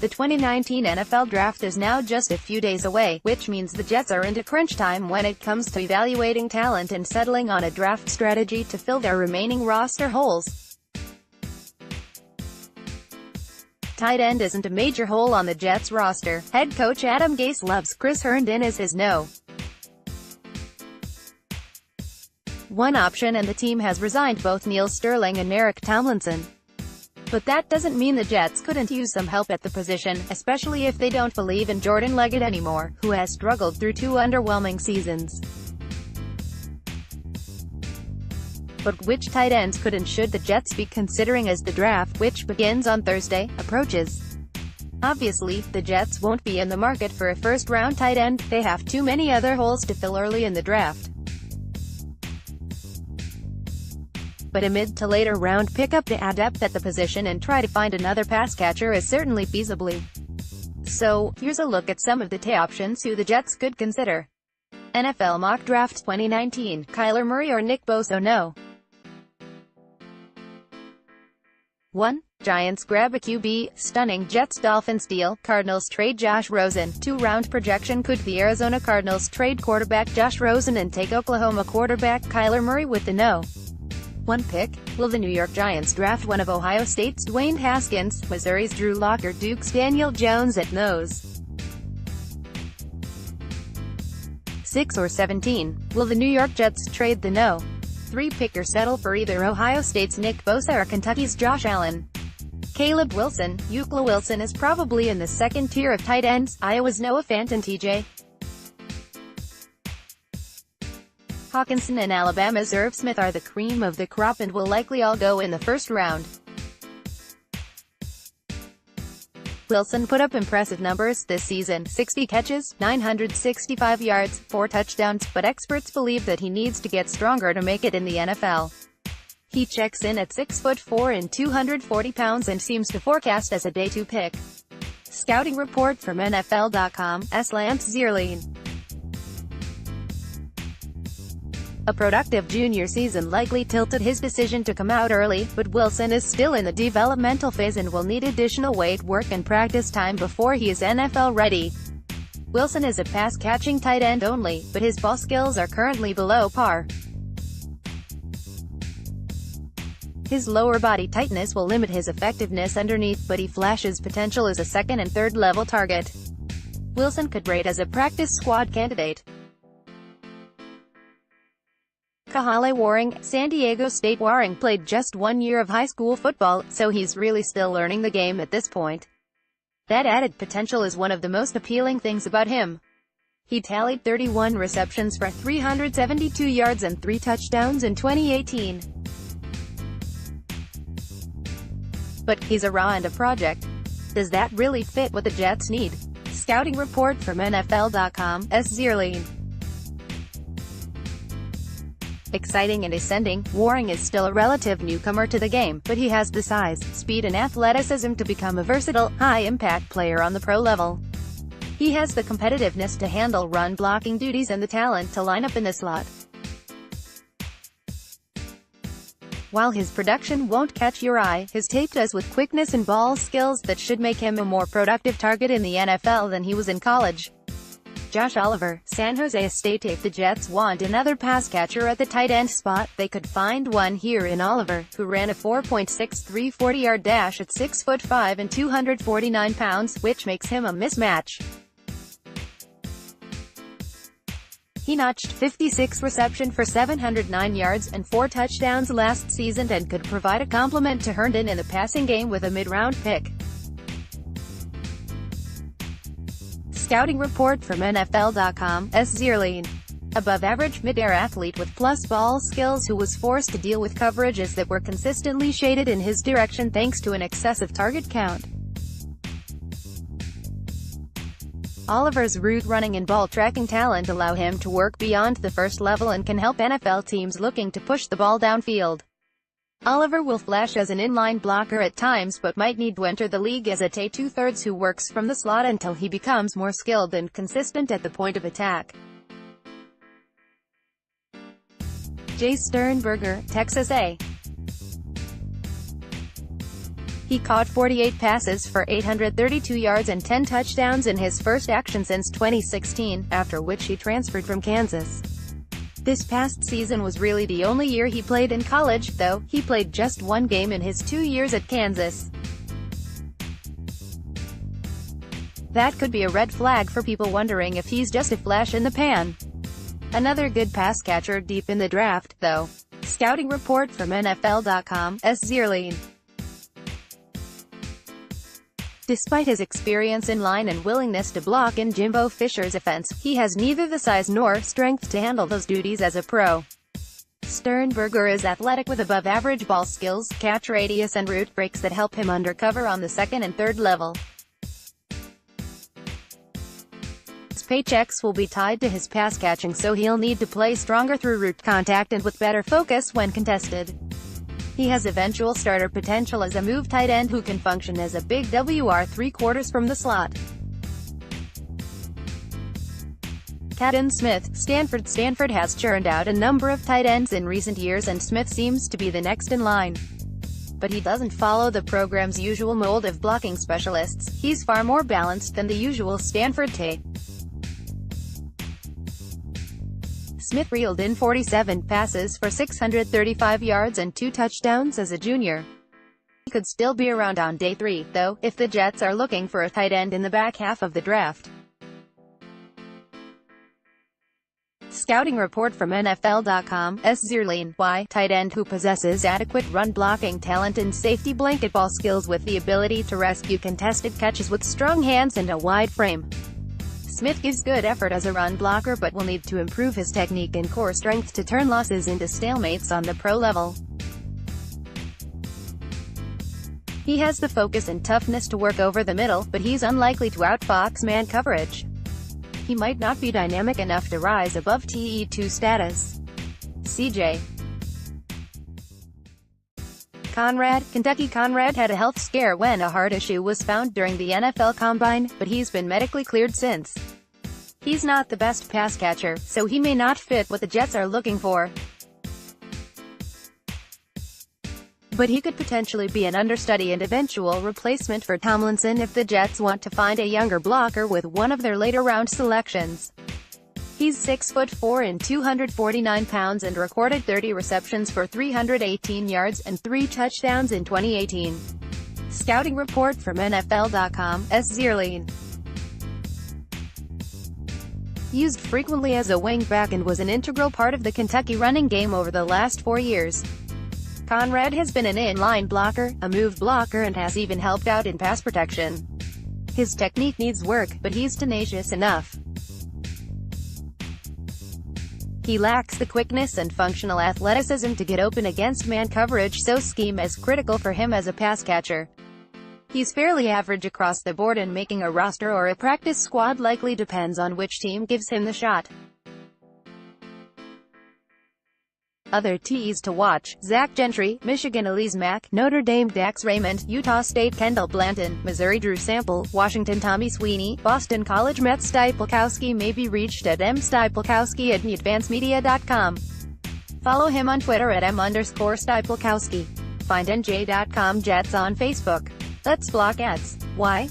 The 2019 NFL Draft is now just a few days away, which means the Jets are into crunch time when it comes to evaluating talent and settling on a draft strategy to fill their remaining roster holes. Tight end isn't a major hole on the Jets roster. Head coach Adam Gase loves Chris Herndon as his no. 1 option, and the team has resigned both Neal and Tomlinson. But that doesn't mean the Jets couldn't use some help at the position, especially if they don't believe in Jordan Leggett anymore, who has struggled through 2 underwhelming seasons. But which tight ends could and should the Jets be considering as the draft, which begins on Thursday, approaches? Obviously, the Jets won't be in the market for a first-round tight end. They have too many other holes to fill early in the draft. But a mid to later round pickup to add depth at the position and try to find another pass catcher is certainly feasibly. So, here's a look at some of the top options who the Jets could consider. NFL Mock Draft 2019, Kyler Murray or Nick Bosa? No. 1. Giants grab a QB, stunning Jets-Dolphins deal, Cardinals trade Josh Rosen, 2-round projection. Could the Arizona Cardinals trade quarterback Josh Rosen and take Oklahoma quarterback Kyler Murray with the no. 1 pick? Will the New York Giants draft one of Ohio State's Dwayne Haskins, Missouri's Drew Lock, or Duke's Daniel Jones at nose? 6 or 17? Will the New York Jets trade the no. 3 pick or settle for either Ohio State's Nick Bosa or Kentucky's Josh Allen? Caleb Wilson? Eucla Wilson is probably in the second tier of tight ends. Iowa's Noah Fant and T.J. Hawkinson and Alabama's Irv Smith are the cream of the crop and will likely all go in the first round. Wilson put up impressive numbers this season: 60 catches, 965 yards, 4 touchdowns, but experts believe that he needs to get stronger to make it in the NFL. He checks in at 6'4" and 240 pounds and seems to forecast as a day 2 pick. Scouting report from NFL.com, Lance Zierlein. A productive junior season likely tilted his decision to come out early, but Wilson is still in the developmental phase and will need additional weight work and practice time before he is NFL ready. Wilson is a pass-catching tight end only, but his ball skills are currently below par. His lower body tightness will limit his effectiveness underneath, but he flashes potential as a second and third level target. Wilson could rate as a practice squad candidate. Kahale Warring, San Diego State. Warring played just 1 year of high school football, so he's really still learning the game at this point. That added potential is one of the most appealing things about him. He tallied 31 receptions for 372 yards and 3 touchdowns in 2018. But he's a raw and a project. Does that really fit what the Jets need? Scouting report from NFL.com, Zierlein. Exciting and ascending, Warring is still a relative newcomer to the game, but he has the size, speed and athleticism to become a versatile, high-impact player on the pro level. He has the competitiveness to handle run-blocking duties and the talent to line up in the slot. While his production won't catch your eye, his tape does, with quickness and ball skills that should make him a more productive target in the NFL than he was in college. Josh Oliver, San Jose State. If the Jets want another pass catcher at the tight end spot, they could find one here in Oliver, who ran a 4.63 40-yard dash at 6'5" and 249 pounds, which makes him a mismatch. He notched 56 receptions for 709 yards and 4 touchdowns last season and could provide a complement to Herndon in the passing game with a mid-round pick. Scouting report from NFL.com, Zierlein. Above-average mid-air athlete with plus ball skills who was forced to deal with coverages that were consistently shaded in his direction thanks to an excessive target count. Oliver's route running and ball tracking talent allow him to work beyond the first level and can help NFL teams looking to push the ball downfield. Oliver will flash as an inline blocker at times but might need to enter the league as a two-thirds who works from the slot until he becomes more skilled and consistent at the point of attack. Jace Sternberger, Texas A. He caught 48 passes for 832 yards and 10 touchdowns in his first action since 2016, after which he transferred from Kansas. This past season was really the only year he played in college, though. He played just one game in his 2 years at Kansas. That could be a red flag for people wondering if he's just a flash in the pan. Another good pass catcher deep in the draft, though. Scouting report from NFL.com, Zierlein. Despite his experience in line and willingness to block in Jimbo Fisher's offense, he has neither the size nor strength to handle those duties as a pro. Sternberger is athletic with above-average ball skills, catch radius and route breaks that help him undercover on the second and third level. His paychecks will be tied to his pass catching, so he'll need to play stronger through route contact and with better focus when contested. He has eventual starter potential as a move tight end who can function as a big WR 3/4 from the slot. Kaden Smith, Stanford. Stanford has churned out a number of tight ends in recent years and Smith seems to be the next in line. But he doesn't follow the program's usual mold of blocking specialists. He's far more balanced than the usual Stanford tape. Smith reeled in 47 passes for 635 yards and 2 touchdowns as a junior. He could still be around on day 3, though, if the Jets are looking for a tight end in the back half of the draft. Scouting report from NFL.com, Zierlein. Why? Tight end who possesses adequate run-blocking talent and safety blanket ball skills with the ability to rescue contested catches with strong hands and a wide frame. Smith gives good effort as a run blocker but will need to improve his technique and core strength to turn losses into stalemates on the pro level. He has the focus and toughness to work over the middle, but he's unlikely to outfox man coverage. He might not be dynamic enough to rise above TE2 status. CJ Conrad, Kentucky. Conrad had a health scare when a heart issue was found during the NFL Combine, but he's been medically cleared since. He's not the best pass catcher, so he may not fit what the Jets are looking for. But he could potentially be an understudy and eventual replacement for Tomlinson if the Jets want to find a younger blocker with one of their later round selections. He's 6'4" and 249 pounds and recorded 30 receptions for 318 yards and 3 touchdowns in 2018. Scouting report from NFL.com, Zierlein. Used frequently as a wingback and was an integral part of the Kentucky running game over the last 4 years. Conrad has been an in-line blocker, a move blocker and has even helped out in pass protection. His technique needs work, but he's tenacious enough. He lacks the quickness and functional athleticism to get open against man coverage, so scheme is critical for him as a pass catcher. He's fairly average across the board and making a roster or a practice squad likely depends on which team gives him the shot. Other TEs to watch: Zach Gentry, Michigan Elise Mack, Notre Dame Dax Raymond, Utah State Kendall Blanton, Missouri Drew Sample, Washington Tommy Sweeney, Boston College Matt Stypulkowski may be reached at mstypulkowski@advancemedia.com. Follow him on Twitter at @m_Stypulkowski. Find NJ.com Jets on Facebook. Let's block ads. Why?